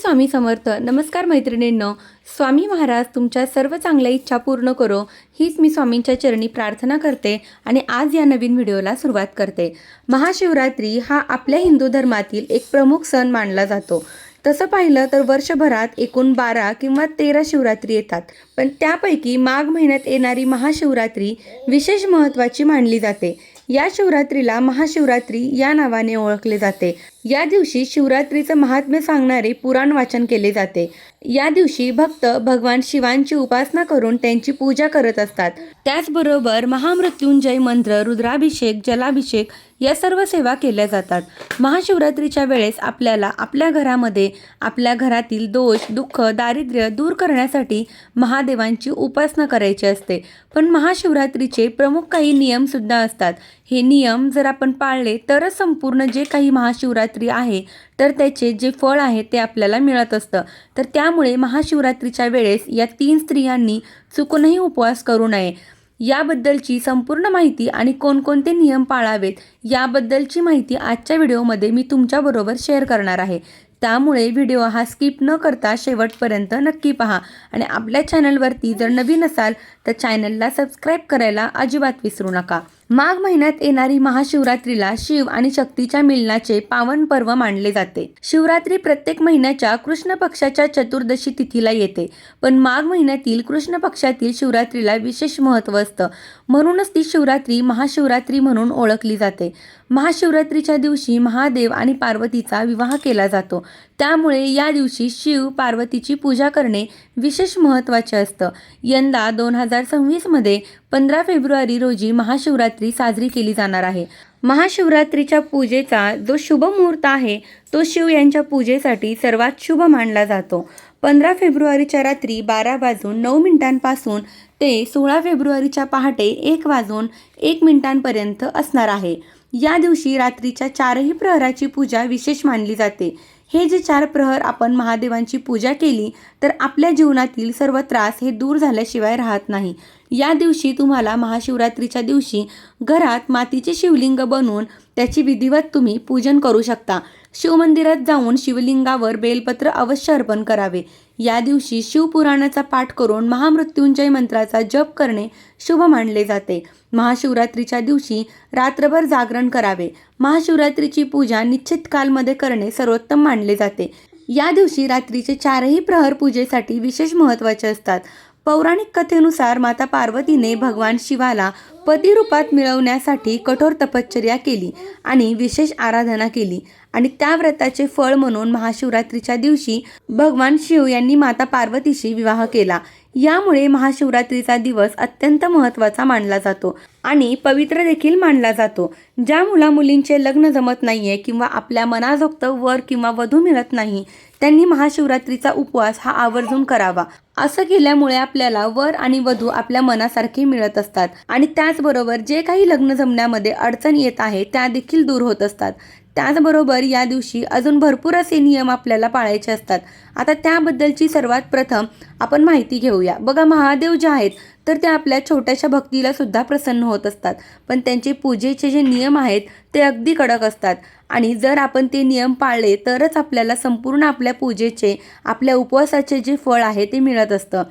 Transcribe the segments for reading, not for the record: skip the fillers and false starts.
स्वामी समर्थ. नमस्कार मैत्रिणींनो, स्वामी महाराज तुमच्या सर्व चांगल्या इच्छा पूर्ण करो हीच मी स्वामींच्या चरणी प्रार्थना करते आणि आज या नवीन व्हिडिओला सुरुवात करते. महाशिवरात्री हा आपल्या हिंदू धर्मातील एक प्रमुख सण मानला जातो. तसं पाहिलं तर वर्षभरात एकूण 12 किंवा 13 शिवरात्री येतात, पण त्यापैकी माघ महिन्यात येणारी महाशिवरात्री विशेष महत्त्वाची मानली जाते. या शिवरात्रीला महाशिवरात्री या नावाने ओळखले जाते. या दिवशी शिवरात्रीचं महात्म्य सांगणारे पुराण वाचन केले जाते. या दिवशी भक्त भगवान शिवांची उपासना करून त्यांची पूजा करत असतात. त्याचबरोबर महामृत्युंजय मंत्र, रुद्राभिषेक, जलाभिषेक या सर्व सेवा केल्या जातात. महाशिवरात्रीच्या वेळेस आपल्याला आपल्या घरामध्ये आपल्या घरातील दोष, दुःख, दारिद्र्य दूर करण्यासाठी महादेवांची उपासना करायची असते. पण महाशिवरात्रीचे प्रमुख काही नियमसुद्धा असतात. हे नियम जर आपण पाळले तरच संपूर्ण जे काही महाशिवरात्री आहे तर त्याचे जे फळ आहे ते आपल्याला मिळत असतं. तर त्यामुळे महाशिवरात्रीच्या वेळेस या 3 स्त्रियांनी चुकूनही उपवास करू नये. याबद्दलची संपूर्ण माहिती आणि कोणकोणते नियम पाळावेत याबद्दलची माहिती आजच्या व्हिडिओमध्ये मी तुमच्याबरोबर शेअर करणार आहे. त्यामुळे व्हिडिओ हा स्किप न करता शेवटपर्यंत नक्की पहा आणि आपल्या चॅनलवरती जर नवीन असाल तर चॅनलला सबस्क्राईब करायला अजिबात विसरू नका. माघ महिन्यात येणारी महाशिवरात्रीला शिव आणि शक्तीच्या मिलनाचे पावन पर्व मानले जाते. शिवरात्री प्रत्येक महिन्याच्या कृष्ण पक्षाच्या चतुर्दशी तिथीला येते, पण माघ महिन्यातील कृष्ण पक्षातील शिवरात्रीला विशेष महत्त्व असतं. म्हणूनच ती शिवरात्री महाशिवरात्री म्हणून ओळखली जाते. महाशिवरात्रीच्या दिवशी महादेव आणि पार्वतीचा विवाह केला जातो. त्यामुळे या दिवशी शिव पार्वतीची पूजा करणे विशेष महत्त्वाचे असतं. यंदा 2026 मध्ये 15 फेब्रुवारी रोजी महाशिवरात्री साजरी केली जाणार आहे. महाशिवरात्रीच्या पूजेचा जो शुभ मुहूर्त आहे तो शिव यांच्या पूजेसाठी सर्वात शुभ मानला जातो. 15 फेब्रुवारीच्या रात्री 12:09 ते 16 फेब्रुवारीच्या पहाटे 1:01 असणार आहे. या दिवशी रात्रीच्या 4ही प्रहराची पूजा विशेष मानली जाते. हे जे 4 प्रहर आपण महादेवांची पूजा केली तर आपल्या जीवनातील सर्व त्रास हे दूर झाल्याशिवाय राहत नाही. या दिवशी तुम्हाला महाशिवरात्रीच्या दिवशी घरात मातीचे शिवलिंग बनवून त्याची विधिवत तुम्ही पूजन करू शकता. शिवमंदिरात जाऊन शिवलिंगावर बेलपत्र अवश्य अर्पण करावे. या दिवशी शिवपुराणाचा पाठ करून महामृत्युंजय मंत्राचा जप करणे शुभ मानले जाते. महाशिवरात्रीच्या दिवशी रात्रभर जागरण करावे. महाशिवरात्रीची पूजा निश्चित कालमध्ये करणे सर्वोत्तम मानले जाते. या दिवशी रात्रीचे 4ही प्रहर पूजेसाठी विशेष महत्त्वाचे असतात. पौराणिक कथेनुसार माता पार्वतीने भगवान शिवाला पती रूपात मिळवण्यासाठी कठोर तपश्चर्या केली आणि विशेष आराधना केली आणि त्या व्रताचे फळ म्हणून महाशिवरात्रीच्या दिवशी भगवान शिव यांनी माता पार्वतीशी विवाह केला. यामुळे महाशिवरात्रीचा दिवस अत्यंत महत्त्वाचा मानला जातो आणि पवित्र देखील मानला जातो. ज्या मुलामुलींचे लग्न जमत नाहीये किंवा आपल्या मनाजोगत वर किंवा वधू मिळत नाही त्यांनी महाशिवरात्रीचा उपवास हा आवर्जून करावा. असं केल्यामुळे आपल्याला वर आणि वधू आपल्या मनासारखे मिळत असतात आणि त्याचबरोबर जे काही लग्न जमण्यामध्ये अडचण येत आहे त्या देखील दूर होत असतात. त्याचबरोबर या दिवशी अजून भरपूर असे नियम आपल्याला पाळायचे असतात. आता त्याबद्दलची सर्वात प्रथम आपण माहिती घेऊया. बघा, महादेव जे आहेत तर ते आपल्या छोट्याशा भक्तीला सुद्धा प्रसन्न होत असतात, पण त्यांचे पूजेचे जे नियम आहेत ते अगदी कडक असतात आणि जर आपण ते नियम पाळले तरच आपल्याला संपूर्ण आपल्या पूजेचे, आपल्या उपवासाचे जे फळ आहे ते मिळत असतं.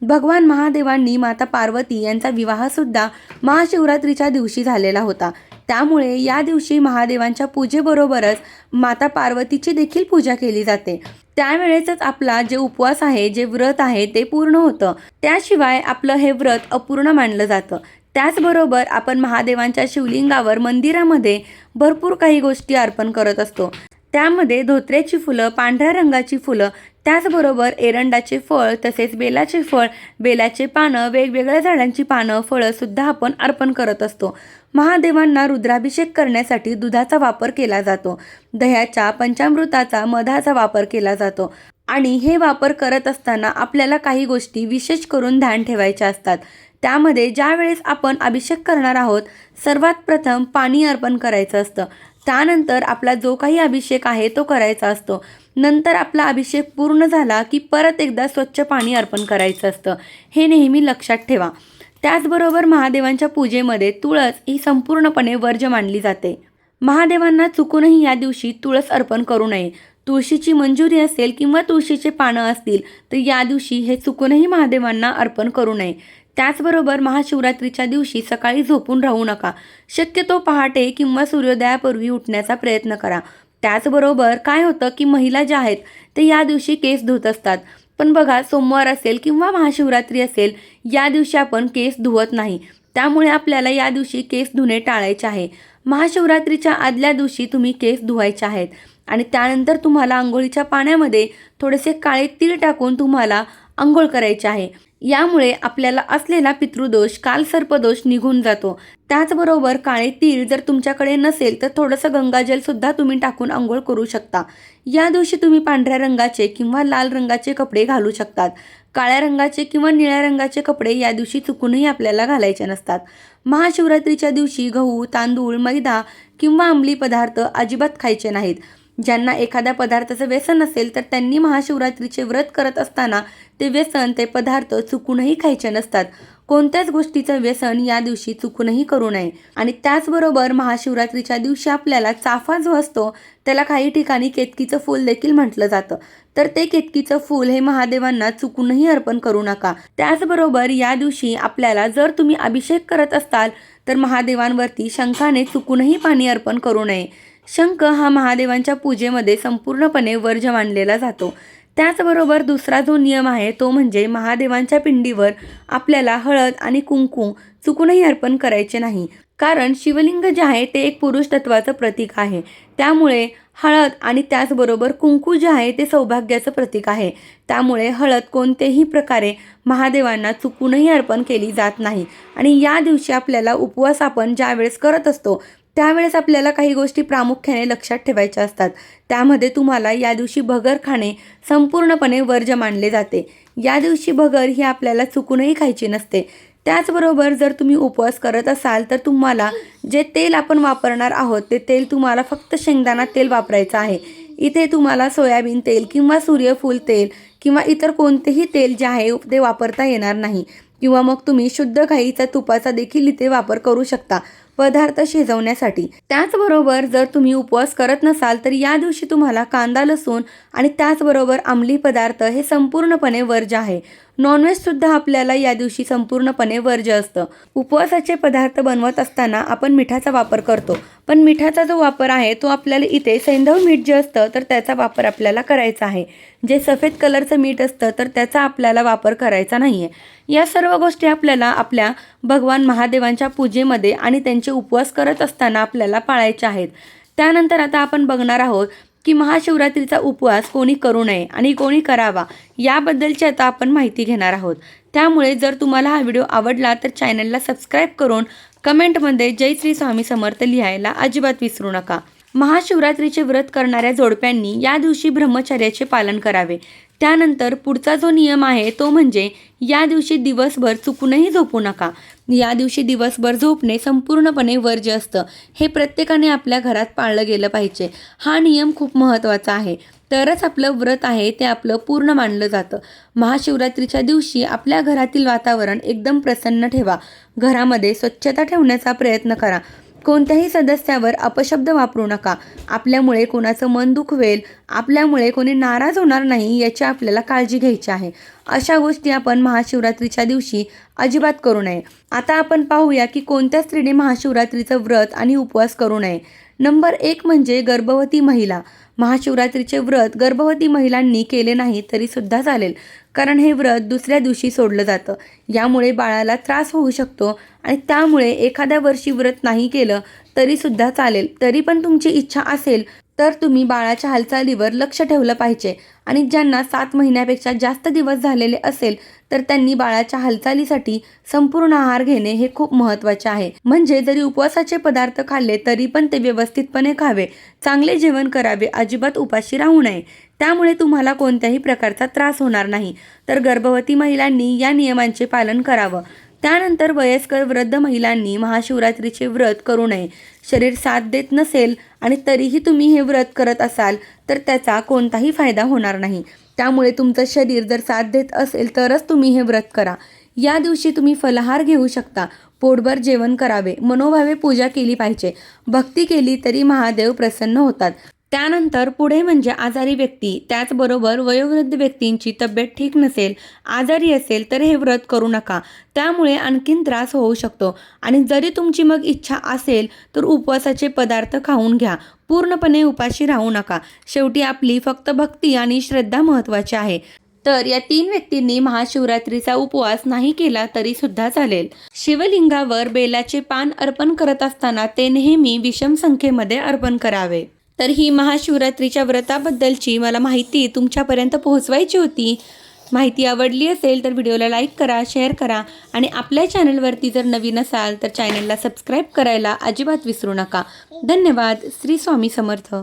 भगवान महादेवांनी माता पार्वती यांचा विवाहसुद्धा महाशिवरात्रीच्या दिवशी झालेला होता. त्यामुळे या दिवशी महादेवांच्या पूजेबरोबरच माता पार्वतीची देखील पूजा केली जाते. त्यावेळेसच आपला जे उपवास आहे, जे व्रत आहे ते पूर्ण होतं. त्याशिवाय आपलं हे व्रत अपूर्ण मानलं जातं. त्याचबरोबर आपण महादेवांच्या शिवलिंगावर मंदिरामध्ये भरपूर काही गोष्टी अर्पण करत असतो. त्यामध्ये धोत्र्याची फुलं, पांढऱ्या रंगाची फुलं, त्याचबरोबर एरंडाचे फळ, तसेच बेलाचे फळ, बेलाचे पानं, वेगवेगळ्या झाडांची पानं, फळंसुद्धा आपण अर्पण करत असतो. महादेवांना रुद्राभिषेक करण्यासाठी दुधाचा वापर केला जातो. दह्याच्या, पंचामृताचा, मधाचा वापर केला जातो आणि हे वापर करत असताना आपल्याला काही गोष्टी विशेष करून ध्यान ठेवायच्या असतात. त्यामध्ये ज्या वेळेस आपण अभिषेक करणार आहोत सर्वात प्रथम पाणी अर्पण करायचं असतं. त्यानंतर आपला जो काही अभिषेक आहे तो करायचा असतो. नंतर आपला अभिषेक पूर्ण झाला की परत एकदा स्वच्छ पाणी अर्पण करायचं असतं. हे नेहमी लक्षात ठेवा. त्याचबरोबर महादेवांच्या पूजेमध्ये तुळस ही संपूर्णपणे वर्ज्य मानली जाते. महादेवांना चुकूनही या दिवशी तुळस अर्पण करू नये. तुळशीची मंजुरी असेल किंवा तुळशीचे पानं असतील तर या दिवशी हे चुकूनही महादेवांना अर्पण करू नये. त्याचबरोबर महाशिवरात्रीच्या दिवशी सकाळी झोपून राहू नका. शक्यतो पहाटे किंवा सूर्योदयापूर्वी उठण्याचा प्रयत्न करा. त्याचबरोबर काय होतं की महिला ज्या आहेत ते या दिवशी केस धुत असतात. पण बघा, सोमवार असेल किंवा महाशिवरात्री असेल या दिवशी आपण केस धुवत नाही. त्यामुळे आपल्याला या दिवशी केस धुणे टाळायचे आहे. महाशिवरात्रीच्या आदल्या दिवशी तुम्ही केस धुवायचे आहेत आणि त्यानंतर तुम्हाला अंघोळीच्या पाण्यामध्ये थोडेसे काळे तीळ टाकून तुम्हाला अंघोळ करायचे आहे. यामुळे आपल्याला असलेला पितृदोष, कालसर्पदोष निघून जातो. त्याचबरोबर काळे तीळ जर तुमच्याकडे नसेल तर थोडंसं गंगाजल सुद्धा तुम्ही टाकून अंघोळ करू शकता. या दिवशी तुम्ही पांढऱ्या रंगाचे किंवा लाल रंगाचे कपडे घालू शकतात. काळ्या रंगाचे किंवा निळ्या रंगाचे कपडे या दिवशी चुकूनही आपल्याला घालायचे नसतात. महाशिवरात्रीच्या दिवशी गहू, तांदूळ, मैदा किंवा अंमली पदार्थ अजिबात खायचे नाहीत. ज्यांना एखाद्या पदार्थाचं व्यसन असेल तर त्यांनी महाशिवरात्रीचे व्रत करत असताना ते व्यसन, ते पदार्थ चुकूनही खायचे नसतात. कोणत्याच गोष्टीचं व्यसन या दिवशी चुकूनही करू नये. आणि त्याचबरोबर महाशिवरात्रीच्या दिवशी आपल्याला चाफा जो असतो त्याला काही ठिकाणी केतकीचं फूल देखील म्हटलं जातं. तर ते केतकीचं फूल हे महादेवांना चुकूनही अर्पण करू नका. त्याचबरोबर या दिवशी आपल्याला जर तुम्ही अभिषेक करत असाल तर महादेवांवरती शंखाने चुकूनही पाणी अर्पण करू नये. शंख हा महादेवांच्या पूजेमध्ये संपूर्णपणे वर्ज्य मानलेला जातो. त्याचबरोबर दुसरा जो नियम आहे तो म्हणजे महादेवांच्या पिंडीवर आपल्याला हळद आणि कुंकू चुकूनही अर्पण करायचे नाही. कारण शिवलिंग जे आहे ते एक पुरुष तत्वाचं प्रतीक आहे. त्यामुळे हळद आणि त्याचबरोबर कुंकू जे आहे ते सौभाग्याचं प्रतीक आहे. त्यामुळे हळद कोणतेही प्रकारे महादेवांना चुकूनही अर्पण केली जात नाही. आणि या दिवशी आपल्याला उपवास आपण ज्यावेळेस करत असतो त्यावेळेस आपल्याला काही गोष्टी प्रामुख्याने लक्षात ठेवायच्या असतात. त्यामध्ये तुम्हाला या दिवशी भगर खाणे संपूर्णपणे वर्ज्य मानले जाते. या दिवशी भगर ही आपल्याला चुकूनही खायची नसते. त्याचबरोबर जर तुम्ही उपवास करत असाल तर तुम्हाला जे तेल आपण वापरणार आहोत ते तेल तुम्हाला फक्त शेंगदाणा तेल वापरायचं आहे. इथे तुम्हाला सोयाबीन तेल किंवा सूर्यफूल तेल किंवा इतर कोणतेही तेल जे आहे ते वापरता येणार नाही. किंवा मग तुम्ही शुद्ध गाईच्या तुपाचा देखील इथे वापर करू शकता पदार्थ शिजवण्यासाठी. त्याचबरोबर जर तुम्ही उपवास करत नसाल तर या दिवशी तुम्हाला कांदा, लसूण आणि त्याचबरोबर अंमली पदार्थ हे संपूर्णपणे वर्ज्य आहे. नॉनव्हेजसुद्धा आपल्याला या दिवशी संपूर्णपणे वर्ज्य असतं. उपवासाचे पदार्थ बनवत असताना आपण मिठाचा वापर करतो, पण मिठाचा जो वापर आहे तो आपल्याला इथे सैंधव मीठ जे असतं तर त्याचा वापर आपल्याला करायचा आहे. जे सफेद कलरचं मीठ असतं तर त्याचा आपल्याला वापर करायचा नाही आहे. या सर्व गोष्टी आपल्याला आपल्या भगवान महादेवांच्या पूजेमध्ये आणि त्यांचे उपवास करत असताना आपल्याला पाळायचे आहेत. त्यानंतर आता आपण बघणार आहोत की महाशिवरात्रीचा उपवास कोणी करू नये आणि कोणी करावा याबद्दलची आता आपण माहिती घेणार आहोत. त्यामुळे जर तुम्हाला हा व्हिडिओ आवडला तर चॅनलला सबस्क्राईब करून कमेंटमध्ये जय श्री स्वामी समर्थ लिहायला अजिबात विसरू नका. महाशिवरात्रीचे व्रत करणाऱ्या जोडप्यांनी या दिवशी ब्रह्मचर्याचे पालन करावे. त्यानंतर पुढचा जो नियम आहे तो म्हणजे या दिवशी दिवसभर चुकूनही झोपू नका. या दिवशी दिवसभर झोपणे संपूर्णपणे वर्ज्य असतं. हे प्रत्येकाने आपल्या घरात पाळलं गेलं पाहिजे. हा नियम खूप महत्त्वाचा आहे. तरच आपलं व्रत आहे ते आपलं पूर्ण मानलं जातं. महाशिवरात्रीच्या दिवशी आपल्या घरातील वातावरण एकदम प्रसन्न ठेवा. घरामध्ये स्वच्छता ठेवण्याचा प्रयत्न करा. कोणत्याही सदस्यावर अपशब्द वापरू नका. आपल्यामुळे कोणाचं मन दुखवेल, आपल्यामुळे कोणी नाराज होणार नाही याची आपल्याला काळजी घ्यायची आहे. अशा गोष्टी आपण महाशिवरात्रीच्या दिवशी अजिबात करू नये. आता आपण पाहूया की कोणत्या स्त्रीने महाशिवरात्रीचं व्रत आणि उपवास करू नये. नंबर 1 म्हणजे गर्भवती महिला. महाशिवरात्रीचे व्रत गर्भवती महिलांनी केले नाही तरी सुद्धा चालेल, कारण हे व्रत दुसऱ्या दिवशी सोडलं जातं. यामुळे बाळाला त्रास होऊ शकतो आणि त्यामुळे एखाद्या वर्षी व्रत नाही केलं तरी सुद्धा चालेल. तरी पण तुमची इच्छा असेल तर तुम्ही बाळाच्या हालचालीवर लक्ष ठेवलं पाहिजे. आणि ज्यांना 7 महिन्यापेक्षा जास्त दिवस झालेले असेल तर त्यांनी बाळाच्या हालचालीसाठी संपूर्ण आहार घेणे हे खूप महत्त्वाचे आहे. म्हणजे जरी उपवासाचे पदार्थ खाल्ले तरी पण ते व्यवस्थितपणे खावे, चांगले जेवण करावे, अजिबात उपाशी राहू नये. त्यामुळे तुम्हाला कोणत्याही प्रकारचा त्रास होणार नाही. तर गर्भवती महिलांनी या नियमांचे पालन करावं. त्यानंतर वयस्कर वृद्ध महिलांनी महाशिवरात्रीचे व्रत करू नये. शरीर साथ देत नसेल आणि तरीही तुम्ही हे व्रत करत असाल तर त्याचा कोणताही फायदा होणार नाही. त्यामुळे तुमचं शरीर जर साथ देत असेल तरच तुम्ही हे व्रत करा. या दिवशी तुम्ही फलाहार घेऊ शकता. पोटभर जेवण करावे, मनोभावे पूजा केली पाहिजे. भक्ती केली तरी महादेव प्रसन्न होतात. त्यानंतर पुढे म्हणजे आजारी व्यक्ती, त्याचबरोबर वयोवृद्ध व्यक्तींची तब्येत ठीक नसेल, आजारी असेल तर हे व्रत करू नका. त्यामुळे आणखीन त्रास होऊ शकतो. आणि जरी तुमची मग इच्छा असेल तर उपवासाचे पदार्थ खाऊन घ्या. पूर्णपणे उपाशी राहू नका. शेवटी आपली फक्त भक्ती आणि श्रद्धा महत्त्वाची आहे. तर या 3 व्यक्तींनी महाशिवरात्रीचा उपवास नाही केला तरी सुद्धा चालेल. शिवलिंगावर बेलाचे पान अर्पण करत असताना ते नेहमी विषम संख्येमध्ये अर्पण करावे. तर ही महाशिवरात्रीच्या व्रताबद्दलची मला माहिती तुमच्यापर्यंत पोहोचवायची होती. माहिती आवडली असेल तर व्हिडिओला लाईक करा, शेअर करा आणि आपल्या चॅनलवरती जर नवीन असाल तर चॅनलला सबस्क्राईब करायला अजिबात विसरू नका. धन्यवाद. श्री स्वामी समर्थ.